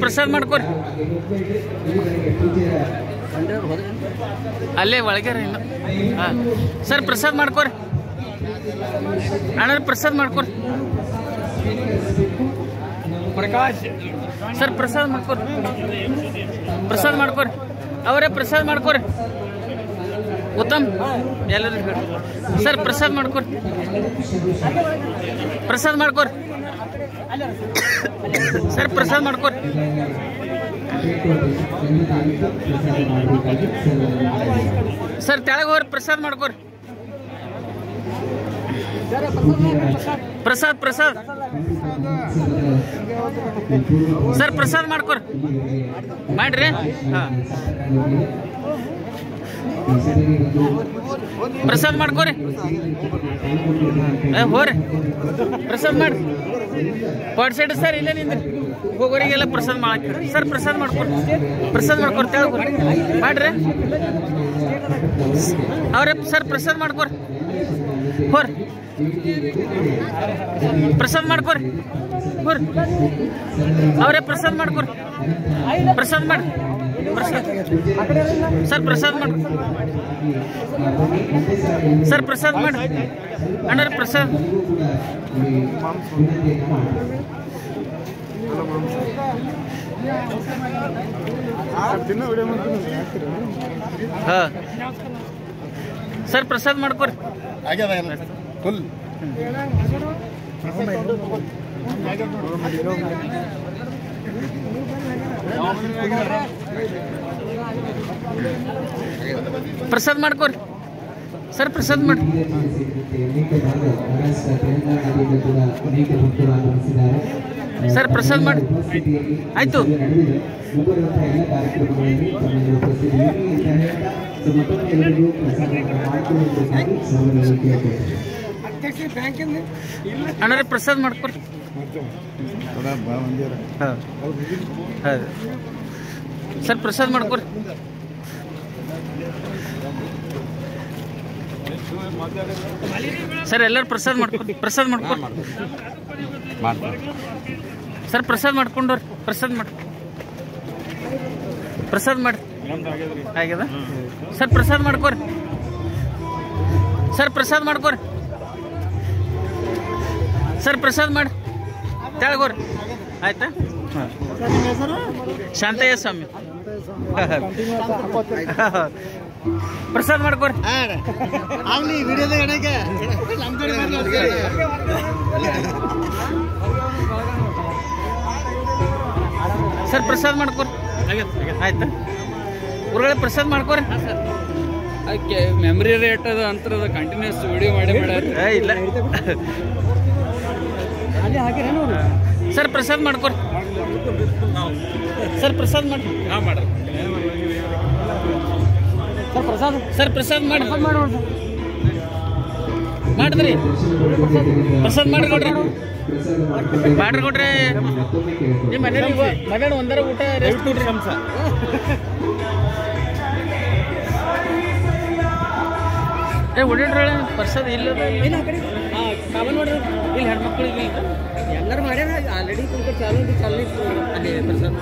ಪ್ರಸಾದ್ ಮಾಡ್ಕೊರಿ ಅಲ್ಲೇ ಒಳಗ್ಯಾರ ಇನ್ನು ಹಾಂ ಸರ್ ಪ್ರಸಾದ್ ಮಾಡ್ಕೊರಿ ಅಣ್ಣ ಪ್ರಸಾದ್ ಮಾಡ್ಕೊರಿ ಪ್ರಕಾಶ್ ಸರ್ ಪ್ರಸಾದ್ ಮಾಡ್ಕೊರಿ ಅವರೇ ಪ್ರಸಾದ್ ಮಾಡ್ಕೊರಿ ಉತ್ತಮ್ ಎಲ್ಲರೂ ಸರ್ ಪ್ರಸಾದ್ ಮಾಡ್ಕೊರಿ ಸರ್ ಪ್ರಸಾದ್ ಮಾಡ್ಕೊರಿ ಸರ್ ತೆಳಗೆ ಹೋಗ್ರಿ ಪ್ರಸಾದ್ ಮಾಡ್ಕೊರಿ ಪ್ರಸಾದ್ ಸರ್ ಪ್ರಸಾದ್ ಮಾಡ್ಕೊರಿ ಮಾಡ್ರಿ ಹಾಂ ಪ್ರಸಾದ್ ಮಾಡ್ಕೊರಿ ಹೋರಿ ಪ್ರಸಾದ್ ಮಾಡ್ರಿ ಪಾಟ್ ಸೈಡ್ ಸರ್ ಇಲ್ಲೇ ನಿಂದ್ರಿ ಹೋಗೋರಿಗೆಲ್ಲ ಪ್ರಸಾದ್ ಮಾಡಕ್ಕೆ ಸರ್ ಪ್ರಸಾದ್ ಮಾಡ್ಕೊರಿ ಮಾಡ್ರಿ ಅವ್ರೆ ಸರ್ ಪ್ರಸಾದ್ ಮಾಡ್ಕೊರಿ ಹೋರಿ ಪ್ರಸಾದ್ ಮಾಡ್ಕೊರಿ ಹೋರಿ ಅವರೇ ಪ್ರಸಾದ್ ಮಾಡ್ಕೊರಿ ಮಾಡಿ ಸರ್ ಪ್ರಸಾದ್ ಮಾಡಿ ಅಣ್ಣ ಪ್ರಸಾದ್ ಹಾಂ ಸರ್ ಪ್ರಸಾದ್ ಮಾಡ್ಕೊರಿ ಫುಲ್ ಪ್ರಸಾದ್ ಮಾಡ್ಕೊರಿ ಸರ್ ಪ್ರಸಾದ್ ಮಾಡಿ ಸರ್ ಪ್ರಸಾದ್ ಮಾಡಿ ಆಯ್ತು ಅಣ್ಣ ಪ್ರಸಾದ್ ಮಾಡ್ಕೊರಿ ಸರ್ ಪ್ರಸಾದ್ ಮಾಡ್ಕೊರಿ ಸರ್ ಎಲ್ಲರೂ ಪ್ರಸಾದ್ ಮಾಡ್ಕೊರಿ ಸರ್ ಪ್ರಸಾದ್ ಮಾಡ್ಕೊಂಡವ್ರಿ ಪ್ರಸಾದ್ ಮಾಡಿ ಆಗ್ಯದ ಸರ್ ಪ್ರಸಾದ್ ಮಾಡ್ಕೊರಿ ಸರ್ ಪ್ರಸಾದ್ ಮಾಡಿ ತೆಳಗೋರಿ ಆಯ್ತಾ ಶಾಂತಯ್ಯ ಸ್ವಾಮಿ ಪ್ರಸಾದ್ ಮಾಡ್ಕೊರಿ ಸರ್ ಪ್ರಸಾದ್ ಮಾಡ್ಕೊರಿ ಆಯ್ತಾ ಊರೊಳಗೆ ಪ್ರಸಾದ್ ಮಾಡ್ಕೊರಿ ಮೆಮರಿ ರೇಟ್ ಅದ ಅಂತರದ ಕಂಟಿನ್ಯೂಸ್ ವಿಡಿಯೋ ಮಾಡಿ ಇಲ್ಲ ಸರ್ ಪ್ರಸಾದ್ ಮಾಡ್ಕೊರಿ ಸರ್ ಪ್ರಸಾದ್ ಮಾಡಿ ಸರ್ ಪ್ರಸಾದ್ ಮಾಡಿದ್ರಿ ಪ್ರಸಾದ್ ಮಾಡಿಕೊಡ್ರಿ ನಿಮ್ಮ ಮನೇಲಿ ಒಂದರ ಊಟ ರೆಸ್ಟ್ ಕೊಡ್ರಿ ಕಂಸ ಓಡಾಡ್ರಿ ಪ್ರಸಾದ್ ಇಲ್ಲದ ಕಾಮನ್ ನೋಡ್ರಿ ಇಲ್ಲಿ ಹೆಣ್ಮಕ್ಳಿಗೆ ಎಲ್ಲರೂ ಮಾಡ್ಯಾರ ಆಲ್ರೆಡಿ ಪ್ರಸಾದ್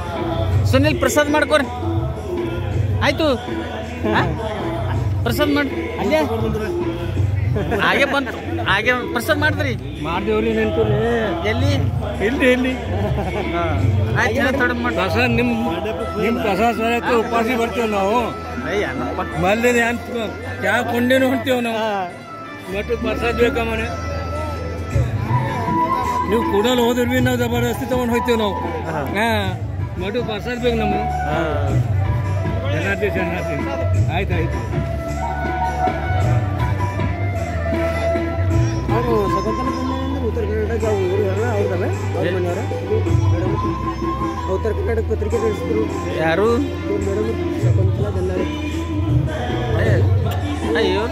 ಸುನಿಲ್ ಪ್ರಸಾದ್ ಮಾಡ್ಕೊರಿ ಆಯ್ತು ಪ್ರಸಾದ್ ಮಾಡಿ ಅಲ್ಲೇ ಹಾಗೆ ಬಂತು ಹಾಗೆ ಪ್ರಸಾದ್ ಮಾಡಿದ್ರಿ ಮಾಡ್ದೇವ್ರಿ ನೆನ್ಕೊರಿ ಎಲ್ಲಿ ಆಯ್ತು ಪ್ರಸಾದ್ ನಿಮ್ಮ ಪ್ರಸಾದ್ ಸ್ವರಕ್ಕೆ ಉಪವಾಸಿ ಬರ್ತೀವಿ ನಾವು ಮಲ್ಲೇನೆ ಅಂತ ಚಾ ಕೊಂಡೇನು ಹೊಂಟೇವ್ ನಾವು ಮತ್ತು ಪ್ರಸಾದ್ ಬೇಕಮ್ಮನೆ ನೀವು ಕೂಡಲು ಹೋದ್ರಿ ನಾವು ಜಬರ್ದಸ್ತಿ ತಗೊಂಡು ಹೋಗ್ತೇವೆ ನಾವು ಮಟು ಪ್ರಸಾದ್ ಬೇಕು ನಮ್ಮ ಚೆನ್ನಾಗಿ ಆಯ್ತು ಅವರು ಶಕುಂತಲ ಉತ್ತರ ಕರ್ನಾಟಕ ಊರು ಅವ್ರದಲ್ಲ ಮನೆಯವರ ಉತ್ತರ ಕರ್ನಾಟಕ ಪತ್ರಿಕೆ ನಡೆಸಿದ್ರು ಯಾರು ಮೇಡಮ್ ಶಕುಂತಲ ಅಯ್ಯೋ